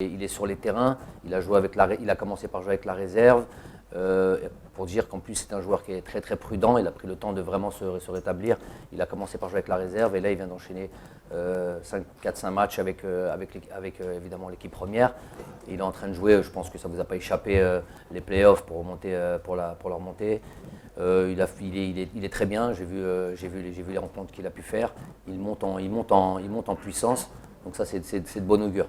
Il est sur les terrains, il a commencé par jouer avec la réserve, pour dire qu'en plus c'est un joueur qui est très très prudent, il a pris le temps de vraiment se rétablir. Il a commencé par jouer avec la réserve et là il vient d'enchaîner 4-5 matchs avec évidemment l'équipe première. Il est en train de jouer, je pense que ça ne vous a pas échappé, les playoffs pour la remontée. Il est très bien, j'ai vu les rencontres qu'il a pu faire. Il monte en puissance, donc ça c'est de bon augure.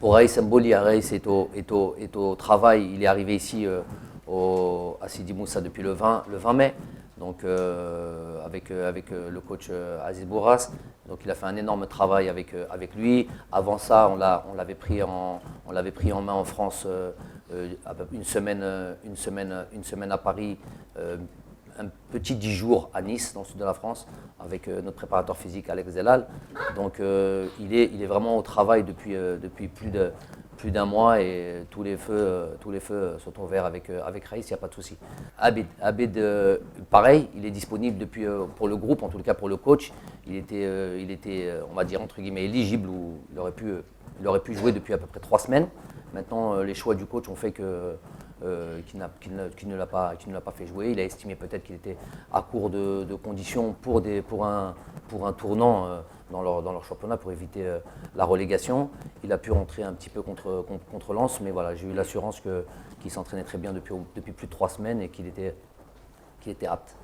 Pour Raïs Mboli, Raïs est au travail. Il est arrivé ici à Sidi Moussa depuis le 20 mai, donc avec le coach Aziz Bourras. Donc il a fait un énorme travail avec lui. Avant ça, on l'avait pris en main en France une semaine à Paris, un petit 10 jours à Nice, dans le sud de la France, avec notre préparateur physique Alex Delal. Donc il est vraiment au travail depuis plus d'un mois et tous les feux sont ouverts avec Raïs, il n'y a pas de souci. Abed, pareil, il est disponible depuis, pour le groupe, en tout cas pour le coach. Il était on va dire, entre guillemets, éligible, ou il aurait pu jouer depuis à peu près 3 semaines. Maintenant, les choix du coach ont fait qu'il ne l'a pas fait jouer. Il a estimé peut-être qu'il était à court de conditions pour un tournant dans leur championnat, pour éviter la relégation. Il a pu rentrer un petit peu contre Lens, mais voilà, j'ai eu l'assurance qu'il s'entraînait très bien depuis plus de 3 semaines et qu'il était apte.